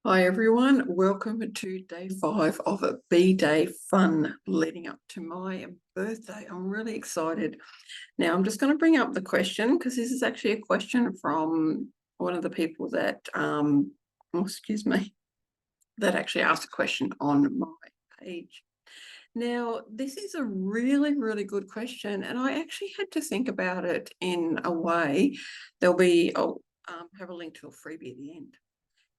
Hi everyone, welcome to day 5 of a BDay Fun leading up to my birthday. I'm really excited. Now I'm just going to bring up the question because this is actually a question from one of the people that, that actually asked a question on my page. Now, this is a really, really good question, and I actually had to think about it in a way. I'll have a link to a freebie at the end.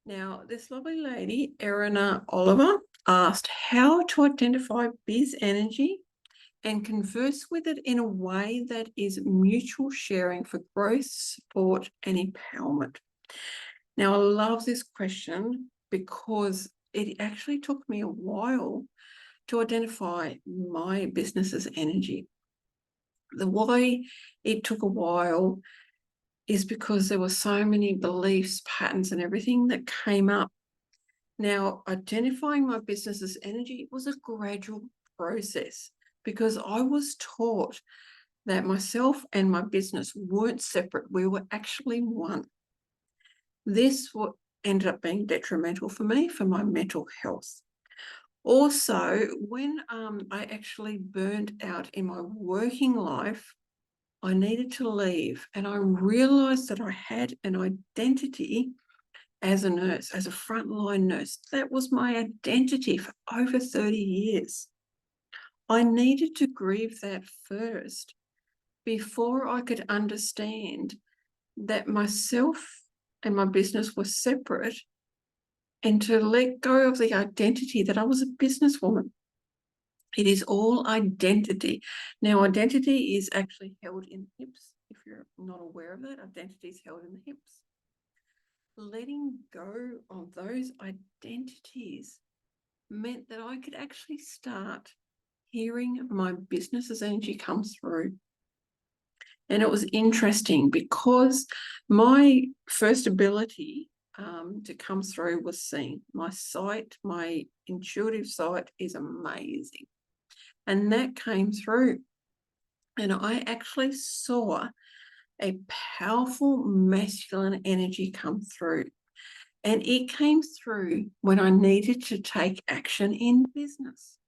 Now, this lovely lady, Erena Oliver, asked how to identify biz energy and converse with it in a way that is mutual sharing for growth, support, and empowerment. Now, I love this question because it actually took me a while to identify my business's energy. The why it took a while is because there were so many beliefs, patterns, and everything that came up. Now, identifying my business's energy was a gradual process because I was taught that myself and my business weren't separate. We were actually one. This ended up being detrimental for me, for my mental health. Also, when I actually burned out in my working life, I needed to leave, and I realized that I had an identity as a nurse, as a frontline nurse. That was my identity for over 30 years. I needed to grieve that first before I could understand that myself and my business were separate, and to let go of the identity that I was a businesswoman. It is all identity. Now, identity is actually held in the hips. If you're not aware of that, identity is held in the hips. Letting go of those identities meant that I could actually start hearing my business's energy come through. And it was interesting because my first ability to come through was seeing. My sight, my intuitive sight is amazing. And that came through. And I actually saw a powerful masculine energy come through. And it came through when I needed to take action in business.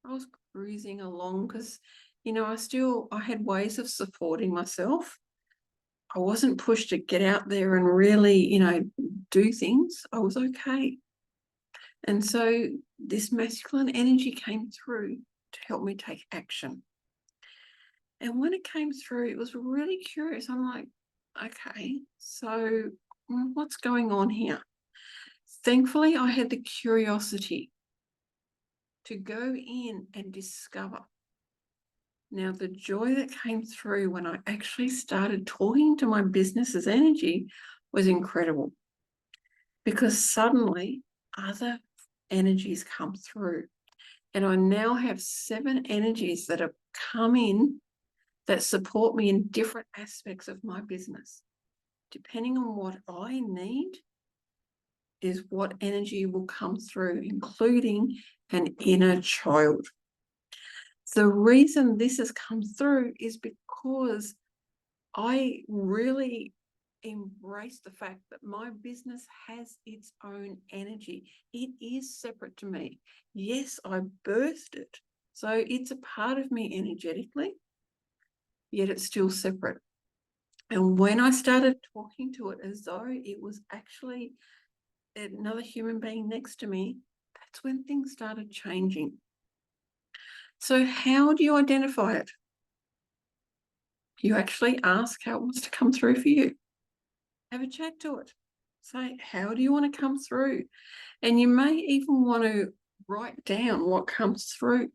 I was cruising along because, I had ways of supporting myself. I wasn't pushed to get out there and really, do things. I was okay. And so this masculine energy came through to help me take action. And when it came through, it was really curious. I'm like, okay, so what's going on here? Thankfully, I had the curiosity to go in and discover. Now, the joy that came through when I actually started talking to my business's energy was incredible, because suddenly other energies come through. And I now have 7 energies that have come in that support me in different aspects of my business. Depending on what I need is what energy will come through, including an inner child. The reason this has come through is because I really embrace the fact that my business has its own energy. It is separate to me. Yes, I birthed it, so it's a part of me energetically, yet it's still separate. And when I started talking to it as though it was actually another human being next to me, that's when things started changing. So how do you identify it? You actually ask how it wants to come through for you. Have a chat to it. Say, how do you want to come through? And you may even want to write down what comes through.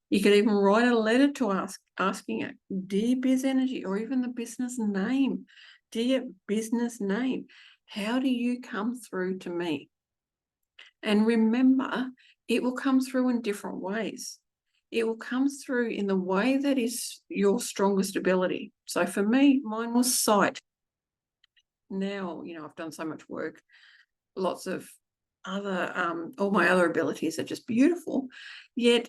You could even write a letter to asking it, dear biz energy, or even the business name. Dear business name, how do you come through to me? And remember, it will come through in different ways. It will come through in the way that is your strongest ability. So for me, mine was sight. Now, I've done so much work, lots of other, all my other abilities are just beautiful. Yet,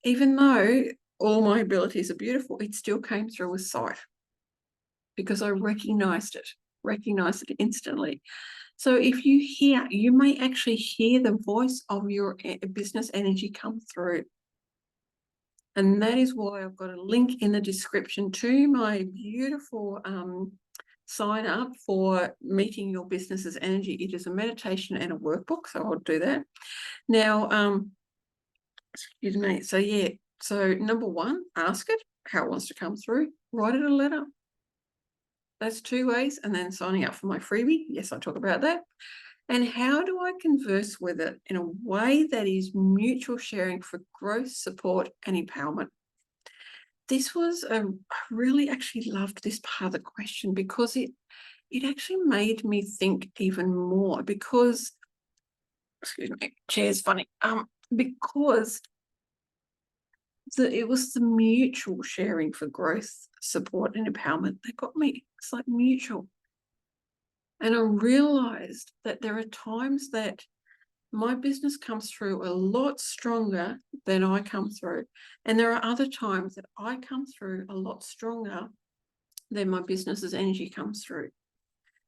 even though all my abilities are beautiful, it still came through with sight because I recognized it instantly. So if you may actually hear the voice of your business energy come through. And that is why I've got a link in the description to my beautiful sign up for meeting your business's energy. It is a meditation and a workbook, so I'll do that. Now, excuse me. So yeah, so number one, ask it how it wants to come through. Write it a letter. That's 2 ways. And then signing up for my freebie. Yes, I'll talk about that. And how do I converse with it in a way that is mutual sharing for growth, support, and empowerment? I really actually loved this part of the question because it actually made me think even more because, excuse me, chair's funny. Because it was the mutual sharing for growth, support, and empowerment that got me. It's like mutual. And I realized that there are times that my business comes through a lot stronger than I come through. And there are other times that I come through a lot stronger than my business's energy comes through,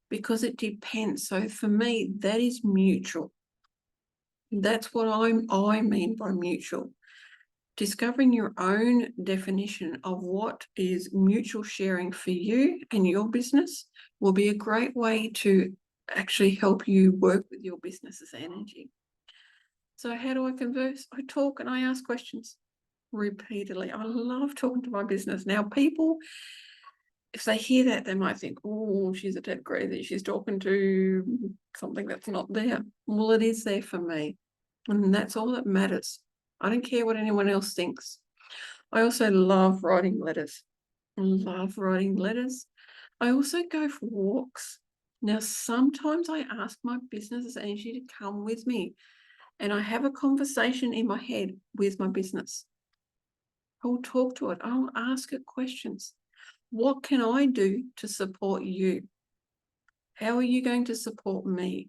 because it depends. So for me, that is mutual. That's what I mean by mutual. Discovering your own definition of what is mutual sharing for you and your business will be a great way to actually help you work with your business's energy. So how do I converse? I talk and I ask questions repeatedly. I love talking to my business. Now, people, if they hear that, they might think, oh, she's a dead crazy. She's talking to something that's not there. Well, it is there for me. And that's all that matters. I don't care what anyone else thinks. I also love writing letters. I love writing letters. I also go for walks. Now, sometimes I ask my business's energy to come with me and I have a conversation in my head with my business. I'll talk to it. I'll ask it questions. What can I do to support you? How are you going to support me?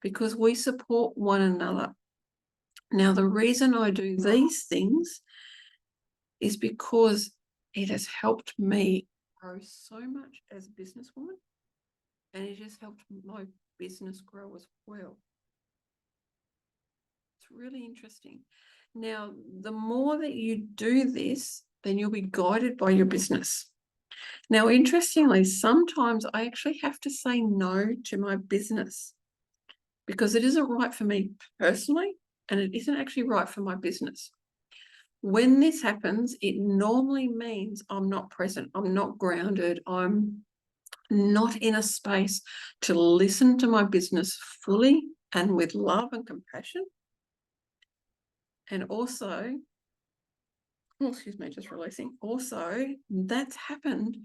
Because we support one another. Now, the reason I do these things is because it has helped me grow so much as a businesswoman, and it has helped my business grow as well. It's really interesting. Now, the more that you do this, then you'll be guided by your business. Now, interestingly, sometimes I actually have to say no to my business because it isn't right for me personally, and it isn't actually right for my business. When this happens, it normally means I'm not present, I'm not grounded, I'm not in a space to listen to my business fully and with love and compassion. And also, oh, excuse me, just releasing. Also, that's happened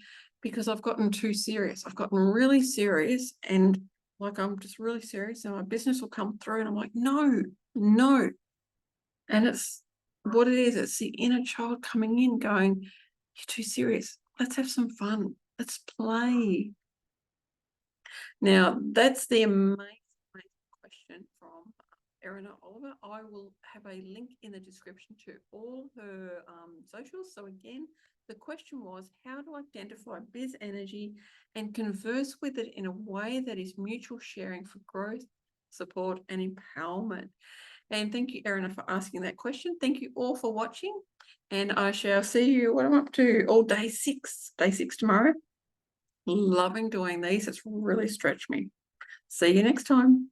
because I've gotten too serious. I've gotten really serious, and like I'm just really serious, and my business will come through, and I'm like, no. And it's what it is. It's the inner child coming in going, you're too serious. Let's have some fun. Let's play. Now, that's the amazing question from Erena Oliver. I will have a link in the description to all her socials. So again, the question was how to identify biz energy and converse with it in a way that is mutual sharing for growth, support, and empowerment. And thank you, Erena, for asking that question. Thank you all for watching. And I shall see you, what I'm up to, all day 6 tomorrow. Loving doing these. It's really stretched me. See you next time.